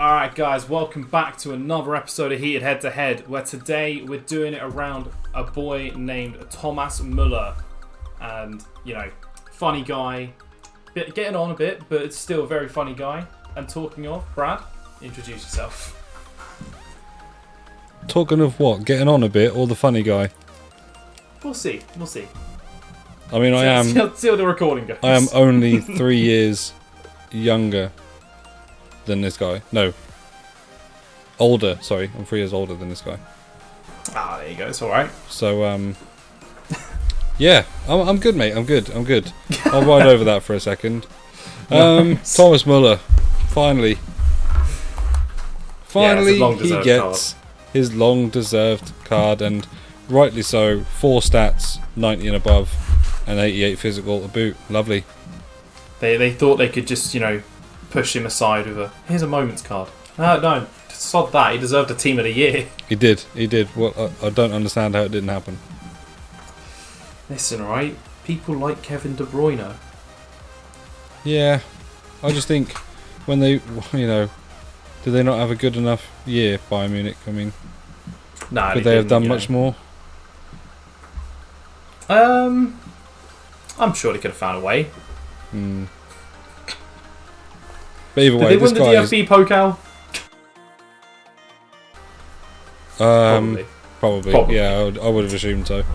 Alright guys, welcome back to another episode of Heated Head to Head, where today we're doing it around a boy named Thomas Muller. And, you know, funny guy, getting on a bit, but it's still a very funny guy. And talking of, Brad, introduce yourself. Talking of what? Getting on a bit, or the funny guy? We'll see. I mean, See how the recording goes. I am only 3 years younger than this guy. No. Older, sorry. I'm 3 years older than this guy. Ah, there you go. It's alright. So, yeah. I'm good, mate. I'm good. I'll ride over that for a second. Nice. Thomas Muller. Finally, he gets his long-deserved card, and rightly so. 4 stats, 90 and above, and 88 physical to boot. Lovely. They thought they could just, you know, push him aside with here's a moments card. No, sod that. He deserved a team of the year. He did. Well, I don't understand how it didn't happen. Listen, right? People like Kevin De Bruyne. Yeah, I just think when they, you know, did they not have a good enough year, Bayern Munich? I mean, Nah, could they have done much more? I'm sure they could have found a way. But either way, Did they win the DFB Pokal? Probably. Yeah, I would have assumed so.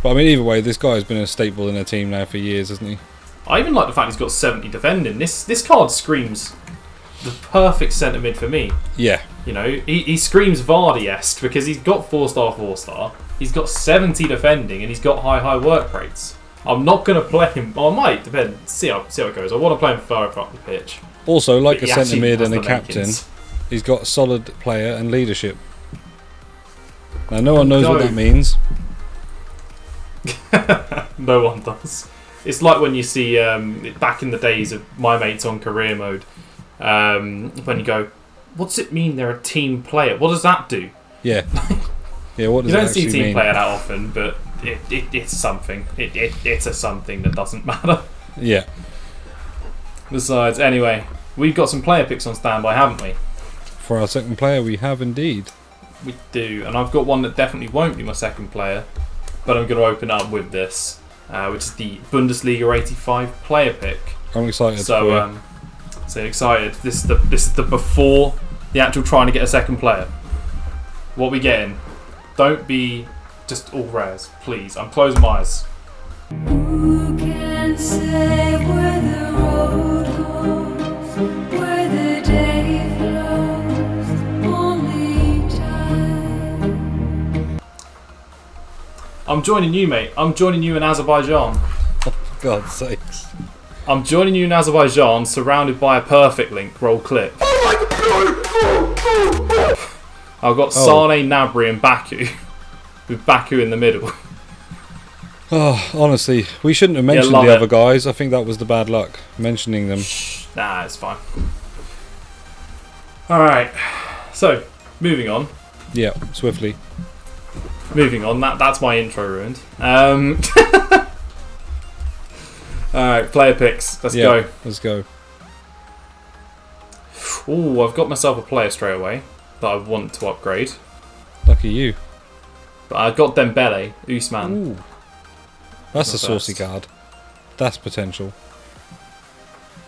But I mean, either way, this guy's been a staple in a team now for years, hasn't he? I even like the fact he's got 70 defending. This card screams the perfect centre mid for me. Yeah. You know, he screams Vardy-esque because he's got 4-star. He's got 70 defending and he's got high work rates. I'm not going to play him. Well, I might, depend. See how it goes. I want to play him further up the pitch. Also, like but a centre mid and a captain, he's got solid player and leadership. Now, no one knows what that means. No one does. It's like when you see, back in the days of my mates on career mode, when you go, what's it mean they're a team player? What does that do? Yeah. Yeah, what does you that don't see team mean? player that often, but it's something. It's a something that doesn't matter. Yeah. Besides, anyway, we've got some player picks on standby, haven't we? For our second player, we have indeed. We do, and I've got one that definitely won't be my second player, but I'm going to open up with this, which is the Bundesliga 85 player pick. I'm excited. So excited. This is the before the actual trying to get a second player. What we getting? Don't be just all rares, please. I'm closing my eyes. Who can say where the road goes, where the day flows, only time. I'm joining you, mate. I'm joining you in Azerbaijan. For God's sakes. I'm joining you in Azerbaijan, surrounded by a perfect link. Roll clip. I've got Sane, Gnabry and Baku, with Baku in the middle. Oh, honestly, we shouldn't have mentioned the other guys. I think that was the bad luck, mentioning them. Nah, it's fine. Alright, so, moving on. Yeah, swiftly. Moving on, that's my intro ruined. Alright, player picks. Let's go. Let's go. Ooh, I've got myself a player straight away that I want to upgrade. Lucky you. But I got Dembele, Usman. Ooh. That's a saucy card. That's potential.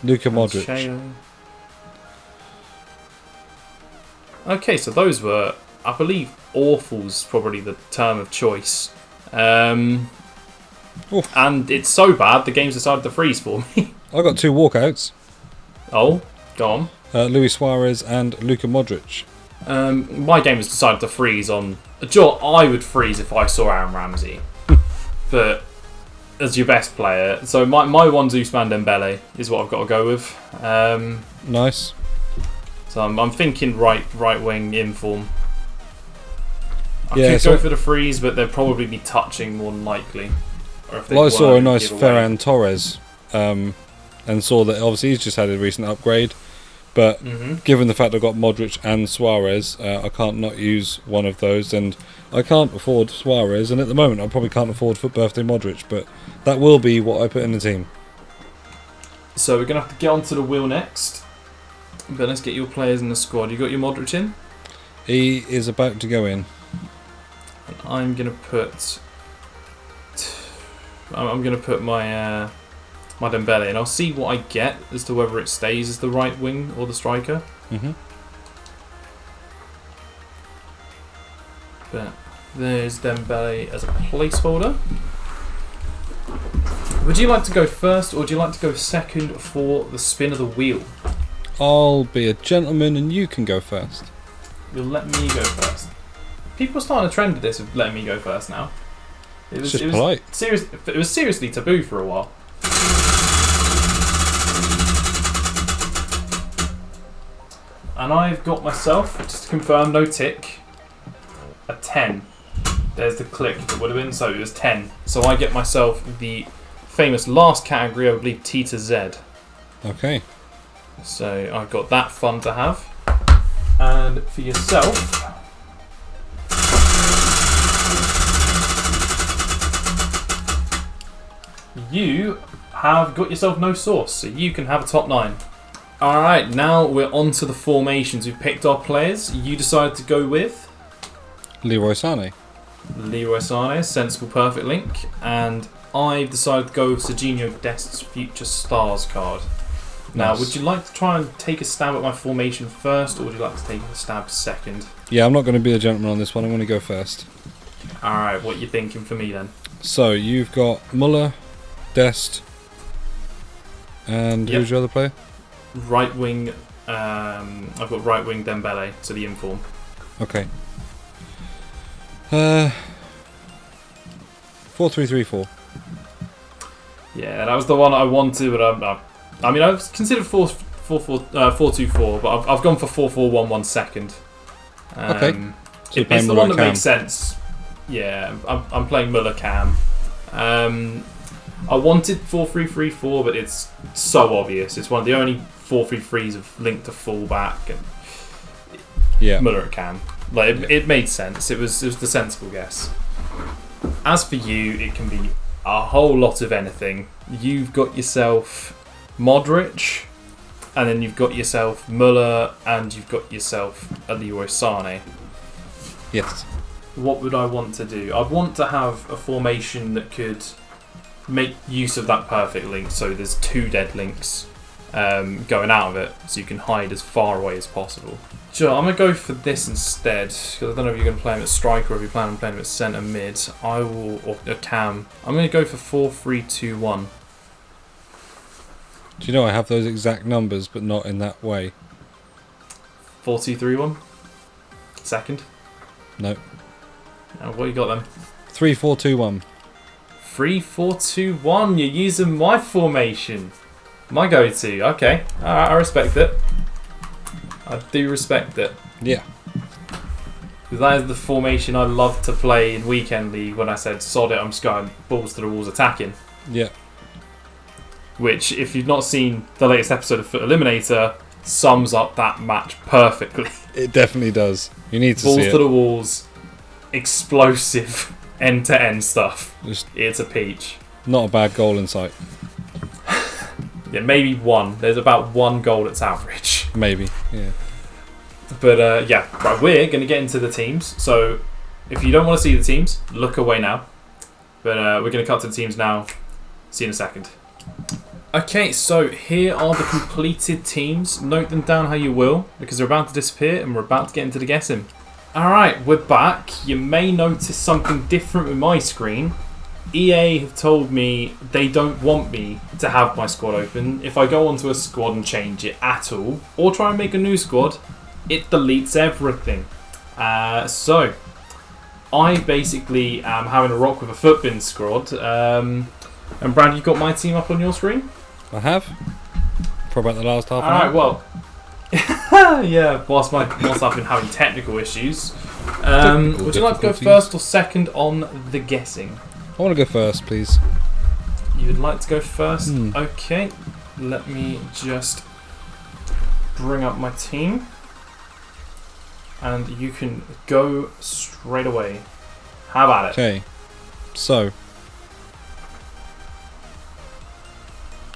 Luka Modric. Okay, so those were, I believe, awful's probably the term of choice. And it's so bad, the game's decided to freeze for me. I got 2 walkouts. Oh, go on. Luis Suarez and Luka Modric. My game has decided to freeze on... I would freeze if I saw Aaron Ramsey. But as your best player, so my one's Usman Dembele is what I've got to go with. Nice. So I'm thinking right wing inform. I could go for the freeze, but they'll probably be touching more than likely. Or if they I saw a nice Ferran Torres, and saw that obviously he's just had a recent upgrade. But given the fact I've got Modric and Suarez, I can't not use one of those, and I can't afford Suarez, and at the moment I probably can't afford for birthday Modric, but that will be what I put in the team. So we're going to have to get onto the wheel next. But let's get your players in the squad. You got your Modric in? He is about to go in. And I'm gonna put. I'm gonna put my my Dembele, and I'll see what I get as to whether it stays as the right wing or the striker. But there's Dembele as a placeholder. Would you like to go first, or would you like to go second for the spin of the wheel? I'll be a gentleman and you can go first. You'll let me go first. People are starting a trend with this of letting me go first now. It's just polite. It was seriously taboo for a while. And I've got myself, just to confirm, no tick, a 10. There's the click that would have been, so it was 10. So I get myself the famous last category, I believe T to Z. Okay. So I've got that fun to have. And for yourself, you have got yourself no sauce, so you can have a top 9. Alright, now we're on to the formations. We've picked our players. You decided to go with Leroy Sané. Leroy Sané, sensible perfect link. And I've decided to go with Serginho Dest's Future Stars card. Now, Nice. would you like to try and take a stab at my formation first, or would you like to take a stab second? Yeah, I'm not going to be the gentleman on this one. I'm going to go first. Alright, what are you thinking for me then? So, you've got Muller, Dest, and Yep. who's your other player? Right wing, I've got right wing Dembele, so the inform. Okay. 4-3-3-4. Yeah, that was the one I wanted, but I mean, I've considered 4-2-4, but I've gone for 4-4-1-1 second. Okay. So you're It's playing the Muller one that Cam. makes sense. Yeah, I'm playing Muller Cam. I wanted 4-3-3-4, but it's so obvious. It's one of the only 4-3-3s of linked to fullback and Yeah. Muller at Cam. Like it made sense. It was the sensible guess. As for you, it can be a whole lot of anything. You've got yourself Modric, and then you've got yourself Muller, and you've got yourself a Leroy Sané. Yes. What would I want to do? I'd want to have a formation that could make use of that perfect link, so there's 2 dead links going out of it, so you can hide as far away as possible. Sure, I'm going to go for this instead, because I don't know if you're going to play him at striker or if you plan on playing him at centre mid. Or a cam. I'm going to go for 4-3-2-1. Do you know I have those exact numbers, but not in that way? 4-2-3-1. Second. No. What you got then? 3-4-2-1. 3-4-2-1. You're using my formation. My go-to. Okay. Alright, I respect it. I do respect it. Yeah. Because that is the formation I love to play in Weekend League when I said, sod it, I'm just going balls to the walls attacking. Yeah. Which, if you've not seen the latest episode of Foot Eliminator, sums up that match perfectly. It definitely does. You need to Balls see to it. the walls, explosive, end-to-end stuff. Just It's a peach. not a bad goal in sight. Yeah, maybe one. There's about 1 goal that's average. Maybe. Yeah. But yeah, right, we're going to get into the teams. So if you don't want to see the teams, look away now. But we're going to cut to the teams now. See you in a second. Okay, so here are the completed teams. Note them down how you will, because they're about to disappear and we're about to get into the guessing. Alright, we're back. You may notice something different with my screen. EA have told me they don't want me to have my squad open. If I go onto a squad and change it at all, or try and make a new squad, it deletes everything. So, I basically am having a rock with a footbin squad. And Brad, you've got my team up on your screen? I have. For about the last half an hour. Alright, well, yeah, whilst I've been having technical issues. Would you like to go difficulties. first or second on the guessing? I want to go first, please. You would like to go first? Hmm. Okay, let me just bring up my team. And you can go straight away. How about it? Okay. So.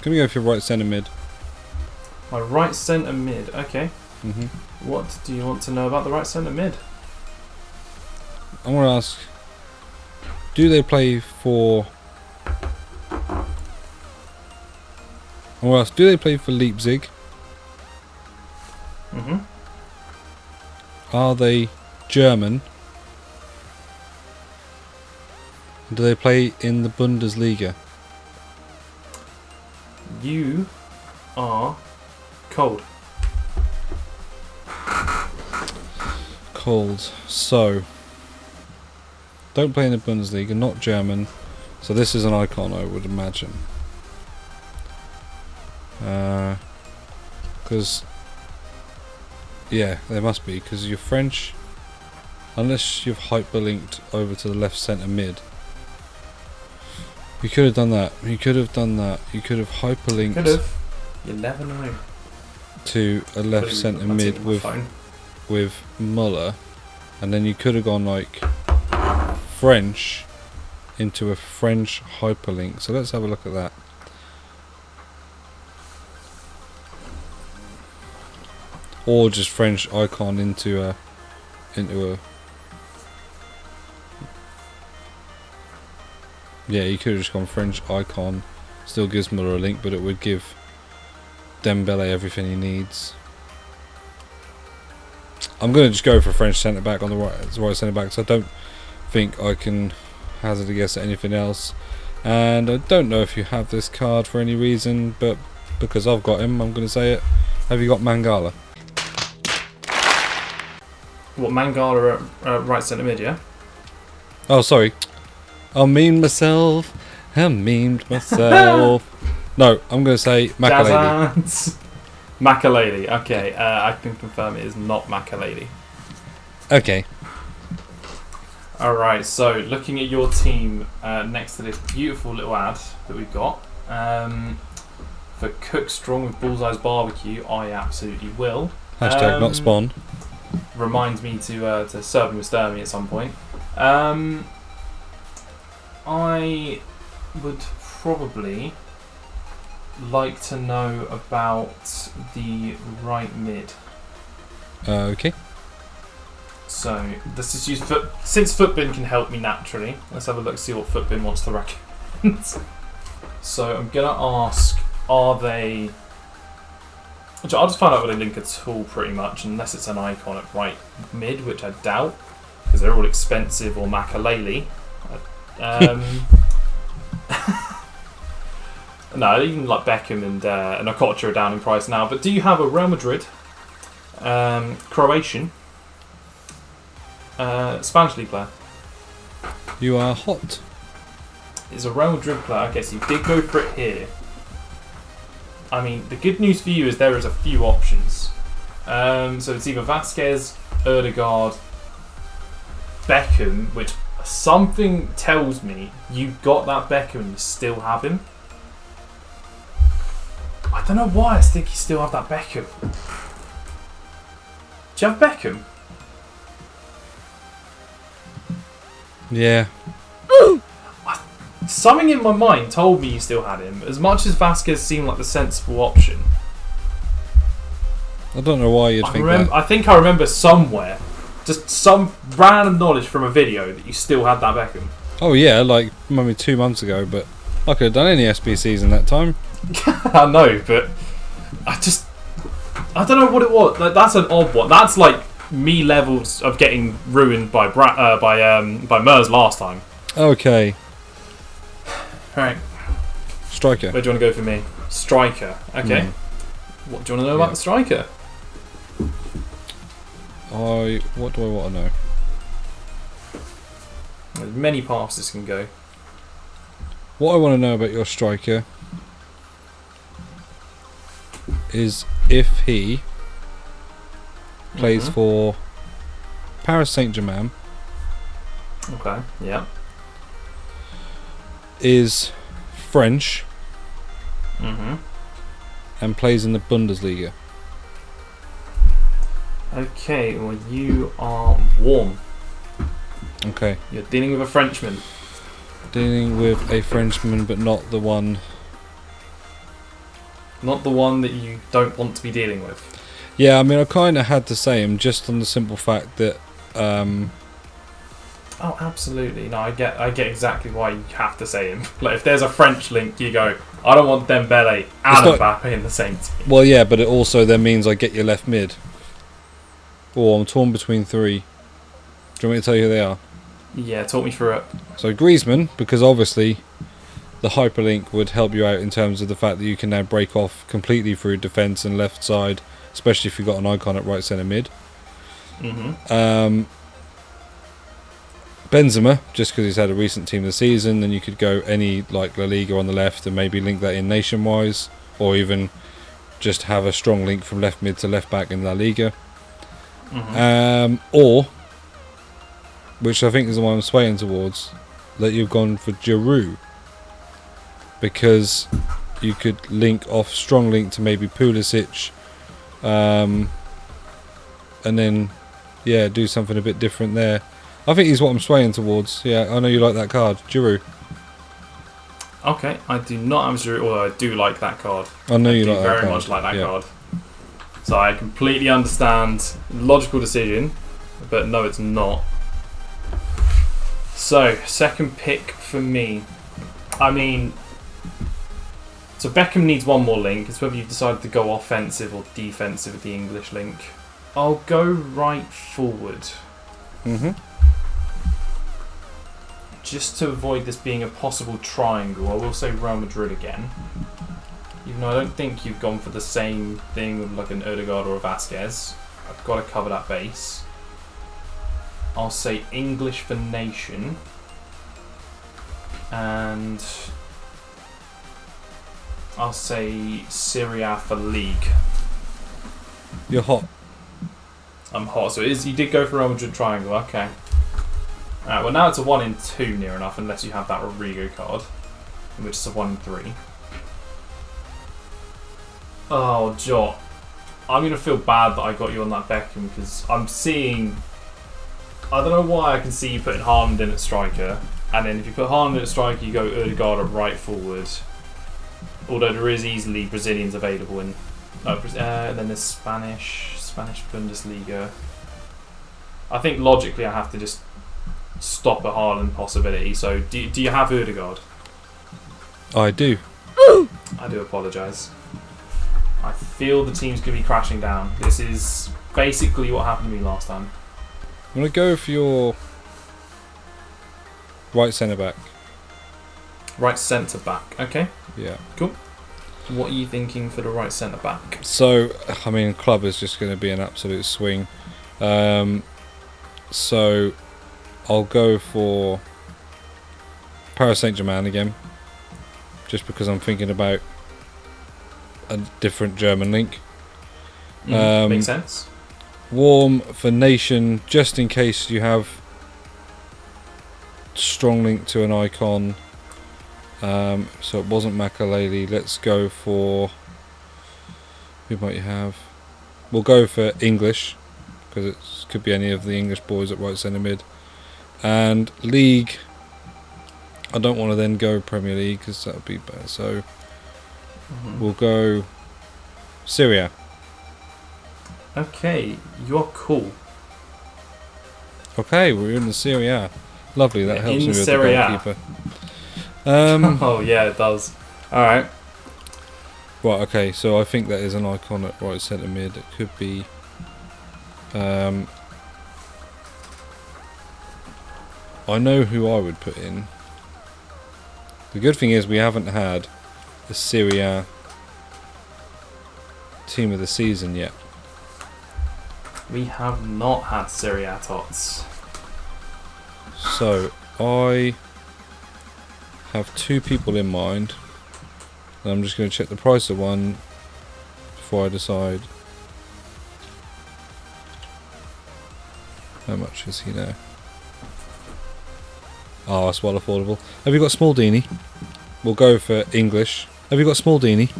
Gonna go for right centre mid. My right centre mid. Okay. Mm-hmm. What do you want to know about the right centre mid? I want to ask, do they play for... I want to ask, do they play for Leipzig? Mm-hmm. Are they German? Do they play in the Bundesliga? You are cold. Cold. So, don't play in the Bundesliga, not German. So this is an icon, I would imagine. Because, yeah, there must be, because you're French. Unless you've hyperlinked over to the left centre mid. You could have done that. You could have done that. You could have hyperlinked. Could have. You never know. To a left centre mid with Muller, and then you could have gone like French into a French hyperlink. So let's have a look at that. Or just French icon into a yeah, you could have just gone French icon. Still gives Muller a link, but it would give Dembele everything he needs. I'm going to just go for French centre back on the right centre back, so I don't think I can hazard a guess at anything else. And I don't know if you have this card for any reason, but because I've got him, I'm going to say it. Have you got Mangala? What, Mangala at right centre mid, yeah? Oh, sorry. I memed myself. No, I'm going to say Makalady. Jazzans. Makalady. Okay, I can confirm it is not Makalady. Okay. Alright, so looking at your team next to this beautiful little ad that we've got. For Cook Strong with Bullseye's Barbecue, I absolutely will. Hashtag not spawn. Reminds me to serve him with Sturmy at some point. I would probably like to know about the right mid. Okay. So this is used since Footbin can help me naturally. Let's have a look, see what Footbin wants to recommend. So I'm gonna ask, are they? Which I'll just find out whether they link at all, pretty much, unless it's an icon at right mid, which I doubt, because they're all expensive or Makalele. No, even like Beckham and Okocha are down in price now. But do you have a Real Madrid, Croatian, Spanish league player? You are hot. It's a Real Madrid player. Okay, so you did go for it here. I mean, the good news for you is there is a few options. So it's either Vasquez, Erdegaard, Beckham, which something tells me you got that Beckham and you still have him. I don't know why I think you still have that Beckham. Do you have Beckham? Yeah. Something in my mind told me you still had him. As much as Vasquez seemed like the sensible option. I don't know why you'd think that. I think I remember somewhere, just some random knowledge from a video that you still had that Beckham. Oh yeah, like maybe 2 months ago, but I could have done any SBCs in that time. I know, but I don't know what it was. That's an odd one. That's like me levels of getting ruined by Mers last time. Okay. Alright. Striker. Where do you want to go for me? Striker. Okay. What do you want to know about the striker? What do I want to know? There's many paths this can go. What I want to know about your striker is if he plays for Paris Saint-Germain. Okay, yeah. Is French. And plays in the Bundesliga. Okay, well you are warm. Okay. You're dealing with a Frenchman. Dealing with a Frenchman, but not the one. Not the one that you don't want to be dealing with. Yeah, I mean, I kind of had to say him just on the simple fact that. Oh, absolutely. No, I get exactly why you have to say him. Like, if there's a French link, you go, I don't want Dembele and Mbappe in the same team. Well, yeah, but it also then means I get your left mid. Or I'm torn between 3. Do you want me to tell you who they are? Yeah, talk me through it. So Griezmann, because obviously the hyperlink would help you out in terms of the fact that you can now break off completely through defence and left side, especially if you've got an icon at right centre mid. Mm-hmm. Benzema, just because he's had a recent team of the season, then you could go any like La Liga on the left and maybe link that in nation-wise, or even just have a strong link from left mid to left back in La Liga. Mm-hmm. Or, which I think is the one I'm swaying towards, that you've gone for Giroud, because you could link off strong link to maybe Pulisic, and then do something a bit different there. I think he's what I'm swaying towards. Yeah, I know you like that card, Giroud. Okay, I do not have Giroud, although I do like that card. I know you do like that very card. much like that card. So I completely understand. Logical decision, but no, it's not. So, second pick for me. I mean, so Beckham needs one more link. It's whether you've decided to go offensive or defensive with the English link. I'll go right forward. Mm-hmm. Just to avoid this being a possible triangle, I will say Real Madrid again. Even though I don't think you've gone for the same thing with like an Odegaard or a Vasquez. I've got to cover that base. I'll say English for nation. And I'll say Serie A for league. You're hot. I'm hot. So you did go for Real Madrid triangle, okay. Alright, well now it's a 1 in 2 near enough, unless you have that Rodrigo card, which is a 1 in 3. Oh, Jot. I'm going to feel bad that I got you on that Beckham, because I'm seeing... I don't know why I can see you putting Haaland in at striker, and then if you put Haaland in at striker, you go Odegaard at right forward. Although there is easily Brazilians available in... and then there's Spanish Bundesliga. I think logically I have to just stop a Haaland possibility. So do you have Odegaard? I do. I do apologise. I feel the team's going to be crashing down. This is basically what happened to me last time. I'm going to go for your right centre back. Right centre back. Okay. Yeah. Cool. What are you thinking for the right centre back? So, I mean, club is just going to be an absolute swing. So, I'll go for Paris Saint-Germain again. Just because I'm thinking about a different German link. Makes sense. Warm for nation, just in case you have strong link to an icon. So it wasn't Makaleli. Let's go for... Who might you have? We'll go for English, because it could be any of the English boys at right centre mid. And League, I don't want to then go Premier League, because that would be bad. So we'll go Syria. Okay, you're cool. Okay, we're in the Serie A. Lovely, that helps me with Serie the A. goalkeeper. Oh yeah, it does. Alright. Right, okay, so I think that is an icon at right centre mid. It could be... I know who I would put in. The good thing is we haven't had a Serie A team of the season yet. We have not had Serie A TOTS. So, I have 2 people in mind. And I'm just going to check the price of one before I decide. How much is he now? Oh, that's well affordable. Have you got Smaldini? We'll go for English. Have you got Smaldini?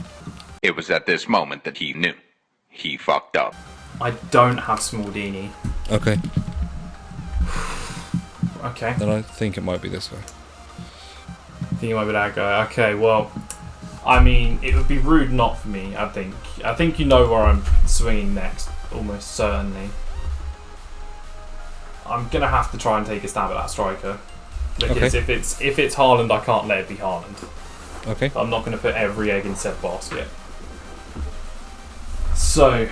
It was at this moment that he knew. He fucked up. I don't have Smaldini. Okay. Okay. Then I think it might be this guy. I think it might be that guy. Okay, well, I mean, it would be rude not for me, I think. I think you know where I'm swinging next, almost certainly. I'm going to have to try and take a stab at that striker. Because if it's Haaland, I can't let it be Haaland. Okay. I'm not going to put every egg in said basket. So,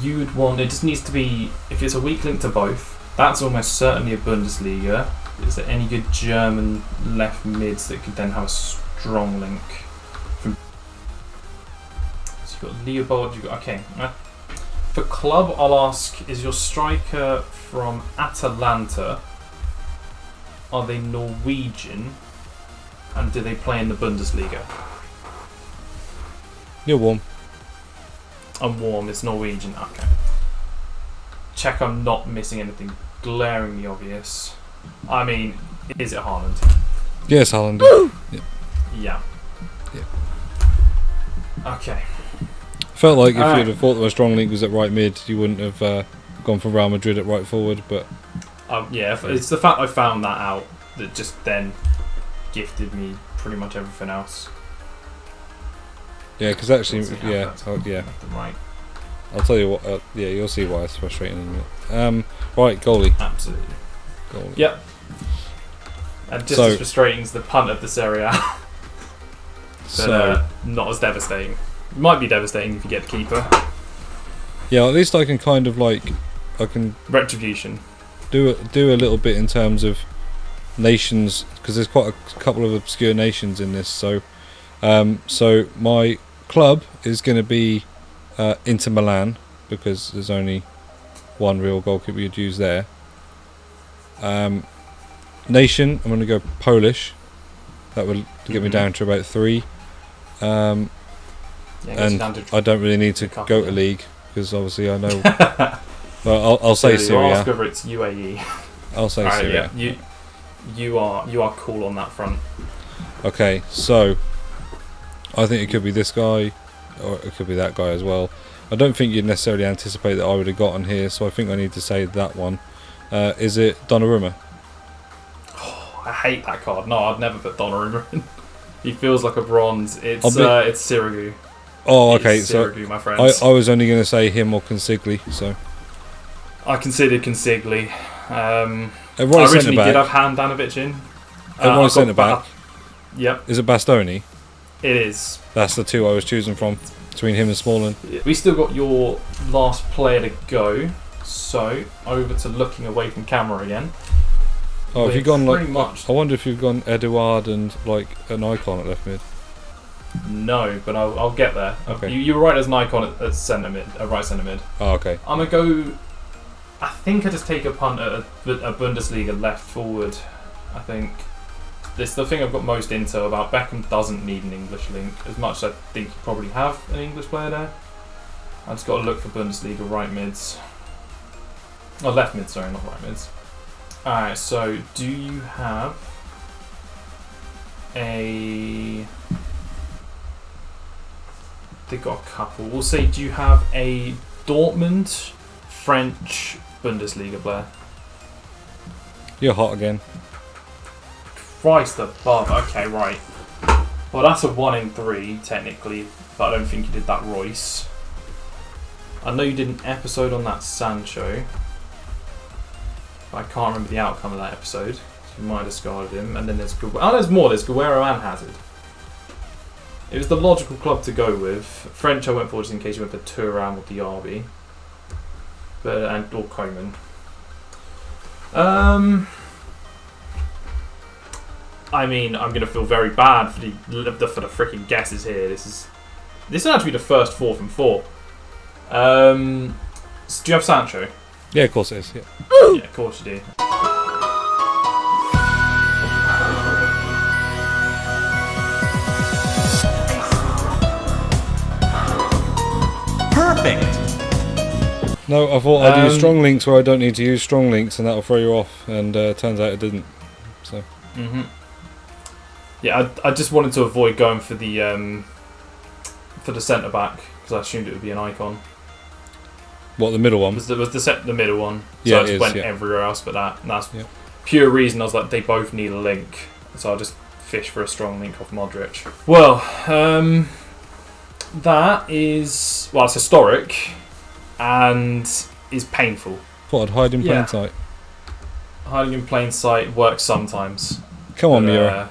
you would want... It just needs to be... If it's a weak link to both, that's almost certainly a Bundesliga. Is there any good German left mids that could then have a strong link? So you've got Leopold, you've got... Okay. For club, I'll ask, is your striker from Atalanta? Are they Norwegian? And do they play in the Bundesliga? You're warm. I'm warm, it's Norwegian. Okay. Check I'm not missing anything glaringly obvious. I mean, is it Haaland? Yes, Haaland. Yeah. Yeah. Okay. Felt like if you'd have thought that a strong link was at right mid, you wouldn't have gone for Real Madrid at right forward. But yeah, it's the fact I found that out that just then gifted me pretty much everything else. yeah, because actually, Yeah. Right. I'll tell you what. Yeah, you'll see why it's frustrating in a minute. Right, goalie. Absolutely. Goalie. Yep. And just as frustrating as the punt of the Serie A. But not as devastating. It might be devastating if you get the keeper. Yeah, at least I can kind of like, I can Retribution. do a little bit in terms of nations, because there's quite a couple of obscure nations in this. So, so my club is going to be Inter Milan, because there's only one real goalkeeper you'd use there. Nation, I'm going to go Polish. That would get me down to about 3. And I don't really need to go to league, because obviously I know. Well, I'll say Syria. Ask whether it's UAE. I'll say Syria. Yeah. You are cool on that front. Okay, so I think it could be this guy, or it could be that guy as well. I don't think you'd necessarily anticipate that I would have gotten here, so I think I need to say that one. Is it Donnarumma? Oh, I hate that card. No, I'd never put Donnarumma in. He feels like a bronze. It's Sirigu. Oh, okay. So Sirigu, my friends. I was only going to say him or Consigli. So I considered Consigli. I everyone's originally centre did back. have Handanovic in. Everyone's centre back. Yep, Is it Bastoni? it is. That's the two I was choosing from, between him and Smalling. We still got your last player to go. So over to looking away from camera again. Oh, have you gone like? Pretty much. I wonder if you've gone Eduard and like an icon at left mid. No, but I'll get there. Okay. You were right as an icon at centre mid, right centre mid. Oh, okay. I'm gonna go. I think I just take a punt at a Bundesliga left forward. I think this is the thing I've got most into about Beckham doesn't need an English link as much as I think you probably have an English player there. I just got to look for Bundesliga right mids. Oh, left mids, sorry, not right mids. Alright, so do you have a... They've got a couple. We'll say, do you have a Dortmund French Bundesliga player? You're hot again. Christ above. Okay, right. Well, that's a 1 in 3, technically, but I don't think you did that Royce. I know you did an episode on that Sancho, but I can't remember the outcome of that episode. So you might have discarded him. And then there's there's more. There's Guerrero and Hazard. It was the logical club to go with. French I went for just in case you went for Thuram or Diaby. Or Koeman. I mean, I'm gonna feel very bad for the freaking guesses here. This is actually the first 4 from 4. So do you have Sancho? Yeah, of course it is. Yeah. Yeah, of course you do. Perfect. No, I thought I'd use strong links where I don't need to use strong links, and that'll throw you off. And turns out it didn't. So. Mhm. Yeah, I just wanted to avoid going for the centre back because I assumed it would be an icon. What, the middle one? Was the middle one? So Yeah, I just went yeah. everywhere else but that. And that's Yeah. pure reason I was like, they both need a link. So I just fish for a strong link off Modric. Well, that is... Well, it's historic and is painful. Thought I'd hide in plain sight. Hiding in plain sight works sometimes. Come on, Muller.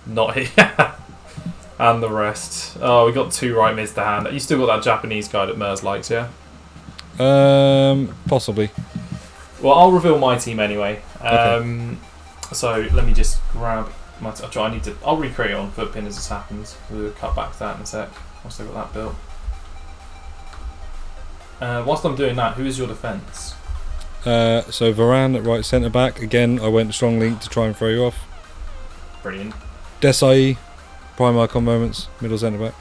Not here. And the rest. Oh, we got 2 right mids to hand. You still got that Japanese guy that Mers likes, yeah? Possibly. Well, I'll reveal my team anyway. Okay. So let me just grab my. I'll recreate it on Footpin as this happens. We'll cut back to that in a sec. Once I've got that built. Whilst I'm doing that, who is your defence? So Varane at right centre back. Again, I went strong link to try and throw you off. Brilliant. Desai, prime icon moments, middle centre back.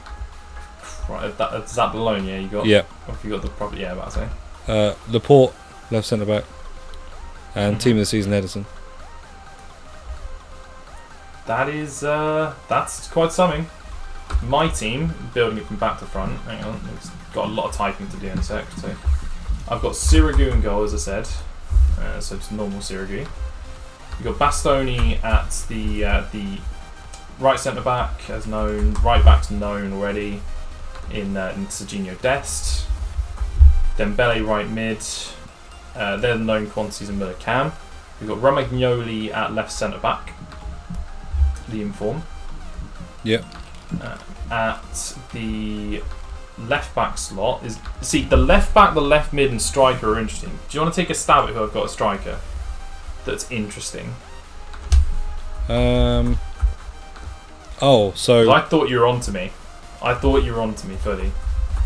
Right, is that the loan? Yeah, you got. Yeah. Or if you got the proper, yeah, about to say. Laporte, left centre back, and team of the season Edison. That is that's quite something. My team, building it from back to front. Hang on, it's got a lot of typing to do in a sec. So I've got Sirigu in goal, as I said. So it's normal Sirigu. We've got Bastoni at the right centre back, as known. Right back's known already in Serginho Dest. Dembele right mid. They're the known quantities in Muller Cam. We've got Romagnoli at left centre back. The inform. Yep. At the left back slot is the left back, the left mid, and striker are interesting. Do you want to take a stab at who I've got a striker that's interesting? Oh, so I thought you were onto me. Fully.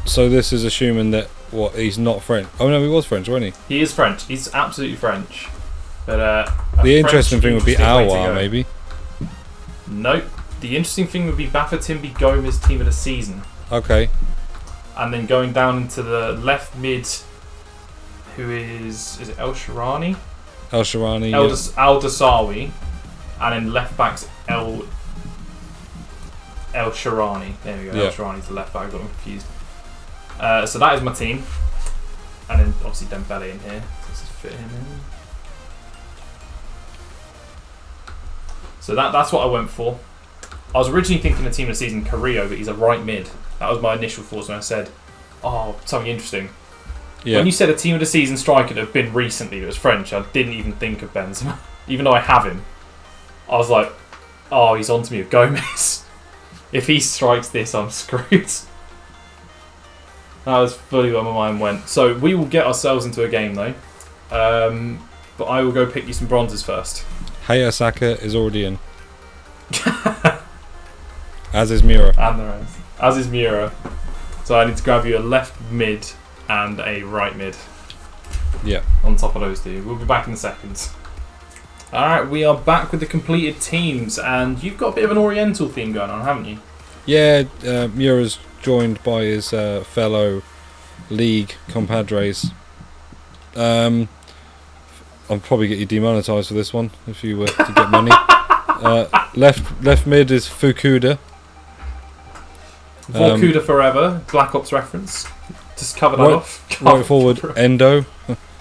So this is assuming that he's not French. Oh no, he was French, wasn't he? He is French. He's absolutely French. But the interesting thing would be Aouar, maybe. Nope. The interesting thing would be Bafétimbi Gomez team of the season. Okay. And then going down into the left mid, who is it El Sharani? El Sharani. Al Dasawi. And then left back's El Sharani. There we go. Yeah. El Sharani's the left back. I got confused. So that is my team. And then obviously Dembele in here. Let's just fit him in. So that's what I went for. I was originally thinking the team of the season Carrillo, but he's a right mid. That was my initial thoughts when I said, oh, something interesting. Yeah. When you said a team of the season striker that had been recently that was French, I didn't even think of Benzema. Even though I have him. I was like, oh, he's on to me with Gomez. If he strikes this, I'm screwed. That was fully where my mind went. So we will get ourselves into a game though. But I will go pick you some bronzes first. Hayasaka is already in. As is Mura. And the rest. As is Mura. So I need to grab you a left mid and a right mid. Yeah. On top of those two. We'll be back in a second. Alright, we are back with the completed teams, and you've got a bit of an Oriental theme going on, haven't you? Yeah, Mura's joined by his fellow league compadres. I'll probably get you demonetised for this one if you were to get money. Left mid is Fukuda. Fukuda forever, Black Ops reference. Just cover that off. Right forward, Endo,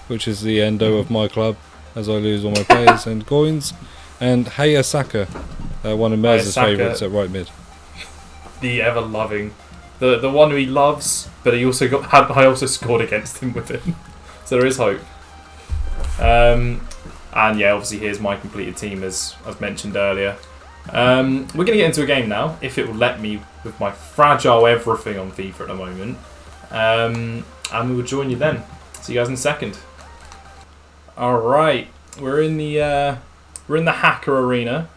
which is the Endo of my club, as I lose all my players and coins. And Hayasaka, one of Mers' favourites at right mid. The ever loving, the one who he loves, but he also I also scored against him with him, so there is hope. And yeah, obviously here's my completed team as I've mentioned earlier. We're going to get into a game now, if it will let me, with my fragile everything on FIFA at the moment. And we will join you then. See you guys in a second. All right, we're in the hacker arena,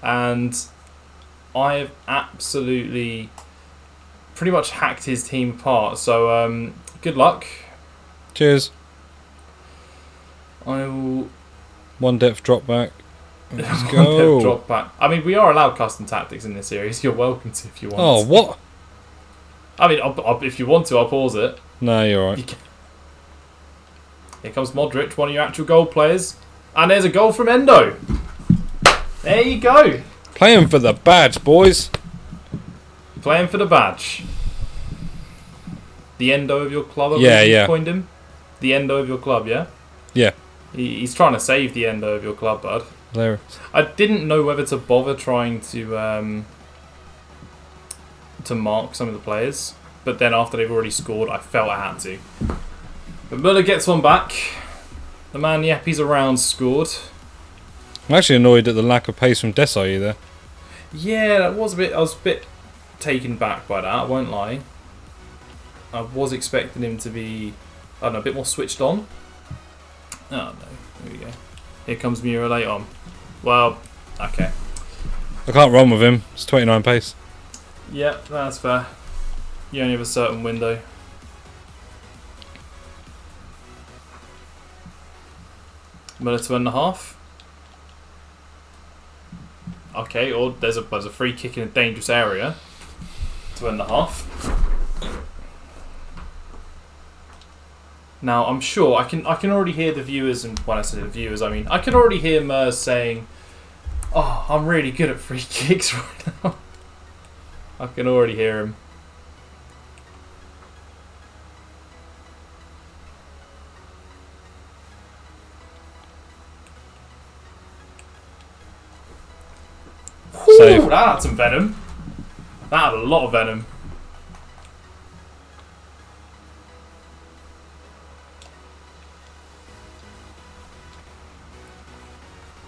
and I have absolutely pretty much hacked his team apart. So good luck. Cheers. I will. One depth drop back. Let's One go. depth drop back. I mean, we are allowed custom tactics in this series. You're welcome to if you want. Oh, what? I mean, if you want to, I'll pause it. No, you're alright. Here comes Modric, one of your actual goal players. And there's a goal from Endo. There you go. Playing for the badge, boys. Playing for the badge. The Endo of your club, I Yeah, believe you yeah. coined him. The Endo of your club, yeah? Yeah. He's trying to save the Endo of your club, bud. Hilarious. I didn't know whether to bother trying to mark some of the players, but then after they've already scored, I felt I had to. But Muller gets one back. The man Yappies around scored. I'm actually annoyed at the lack of pace from Desai there. Yeah, that was a bit. I was a bit taken back by that. I won't lie. I was expecting him to be, I don't know, a bit more switched on. Oh no, here we go. Here comes Muller late on. Well, okay. I can't run with him. It's 29 pace. Yeah, that's fair. You only have a certain window. Muller 2.5. Okay, or there's a free kick in a dangerous area. 2.5. Now I'm sure I can already hear the viewers, and when I say the viewers, I mean I can already hear Mers saying, "Oh, I'm really good at free kicks right now." I can already hear him. Save. Ooh, that had some venom. That had a lot of venom.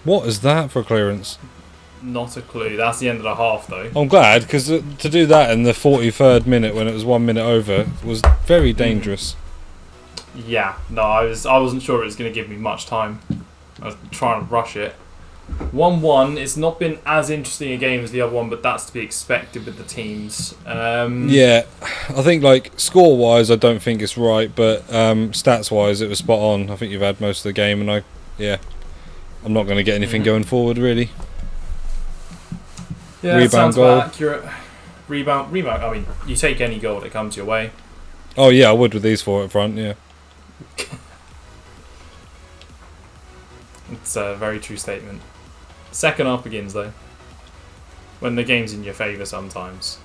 What is that for clearance? Not a clue. That's the end of the half, though. I'm glad, because to do that in the 43rd minute when it was 1 minute over was very dangerous. Yeah, no, I wasn't sure it was going to give me much time. I was trying to rush it. 1-1. It's not been as interesting a game as the other one, but that's to be expected with the teams. Yeah, I think like score-wise, I don't think it's right, but stats-wise, it was spot on. I think you've had most of the game, and I'm not going to get anything going forward really. Yeah, Rebound sounds goal. about accurate. Rebound. I mean, you take any goal that comes your way. Oh yeah, I would with these four up front. Yeah. It's a very true statement. Second half begins though, when the game's in your favour sometimes.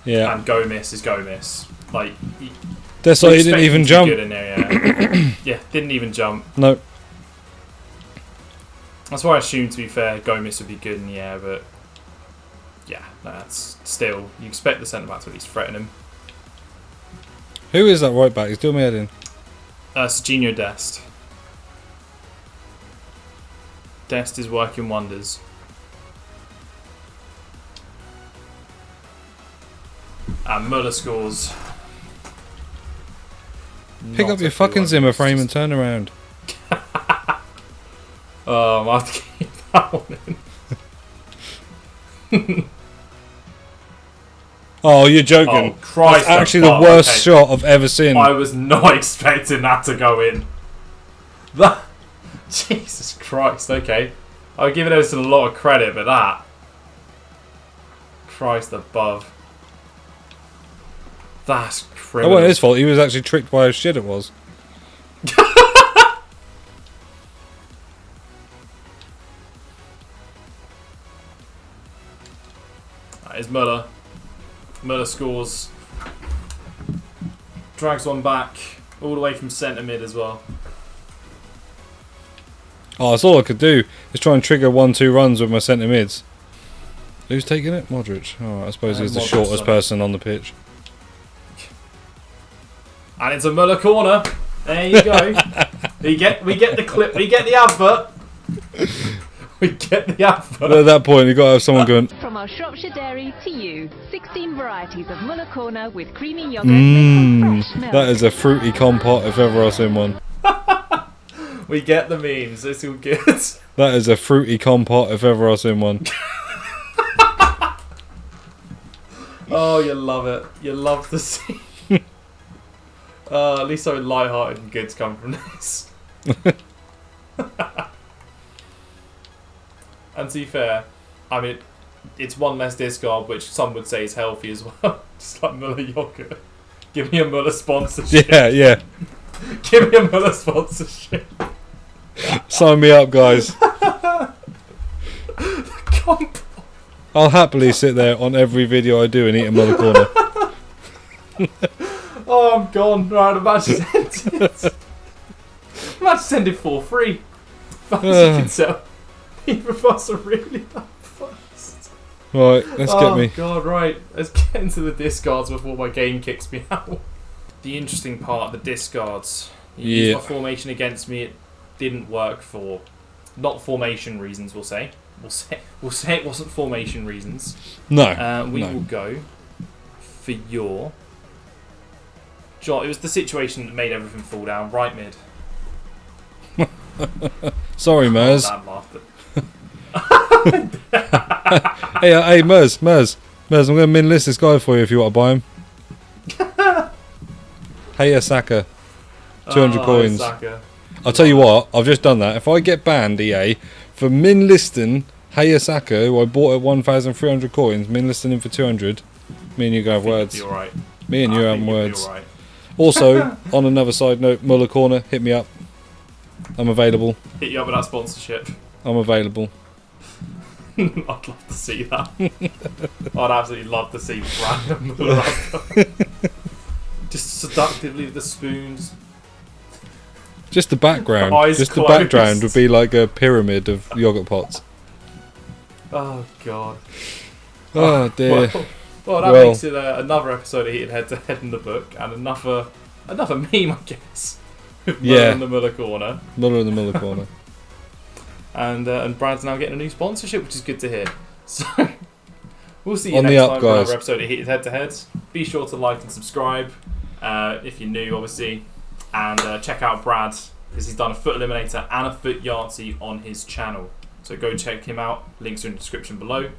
Yeah. And go miss is go miss. Like. That's why he didn't even jump. Good in there, yeah. Yeah, didn't even jump. No. That's why I assumed, to be fair, Gomez would be good in the air, but yeah, no, that's still, you expect the centre back to at least threaten him. Who is that right back? He's doing my head in. Serginho Dest. Dest is working wonders. And Muller scores. Pick Not up your a fucking clue Zimmer what frame it and turn around. Oh, I have to keep that one in. Oh, you're joking. Oh, Christ. That's actually the worst shot I've ever seen. I was not expecting that to go in. That, Jesus Christ, okay. I'll give Edison a lot of credit, but that. Christ above. That's That criminal. wasn't his fault. He was actually tricked by how shit it was. That is Muller. Muller scores. Drags one back. All the way from centre mid as well. Oh, that's all I could do. Is try and trigger 1-2 runs with my centre mids. Who's taking it? Modric. Oh, I suppose he's the Modric's shortest on it. person on the pitch. And it's a Muller corner. There you go. we get the clip. We get the advert. We get the advert. But at that point, you've got to have someone going, From our Shropshire dairy to you, 16 varieties of Muller Corner with creamy yogurt made from fresh milk. that is a fruity compote if ever I've seen one. We get the memes. It's all good. That is a fruity compote if ever I've seen one. Oh, you love it. You love to see. At least something light-hearted and good's come from this. And to be fair, I mean, it's one less discard, which some would say is healthy as well. Just like Muller yogurt. Give me a Muller sponsorship. Yeah. Give me a Muller sponsorship. Sign me up, guys. Comp. I'll happily sit there on every video I do and eat a Muller corner. Oh, I'm gone. Right, the match is ended. Imagine sending 4-3. Fancy can sell. Either of us are really up first. Right, let's get me. Oh god, right. Let's get into the discards before my game kicks me out. The interesting part, the discards. You used my formation against me. It didn't work for not formation reasons. We'll say it wasn't formation reasons. No. We will go for your. John, it was the situation that made everything fall down. Right mid. Sorry, Mers. Oh, Hey, Mers, I'm going to min list this guy for you if you want to buy him. Hey, Saka. 200 coins. Saka. I'll tell you what, I've just done that. If I get banned, EA, for min listing Hey Saka, who I bought at 1,300 coins, min listing him for 200, me and you go have words. You're right. Me and you have words. Right. Also, on another side note, Muller Corner, hit me up. I'm available. Hit you up with that sponsorship. I'm available. I'd love to see that. I'd absolutely love to see random Muller up. Just seductively with the spoons. Just the background. Eyes Just closed. the background would be like a pyramid of yogurt pots. Oh god. Oh dear. Well, that makes it another episode of Heated Head to Head in the book, and another meme, I guess. With Muller in the Muller Corner. Muller in the Muller Corner. And Brad's now getting a new sponsorship, which is good to hear. So we'll see you On the next up, time for guys. another episode of Heated Head to Head. Be sure to like and subscribe if you're new, obviously, and check out Brad because he's done a foot eliminator and a foot Yahtzee on his channel. So go check him out. Links are in the description below.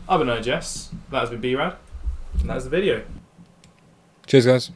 I've been Jess. That has been B-Rad, and that is the video. Cheers, guys.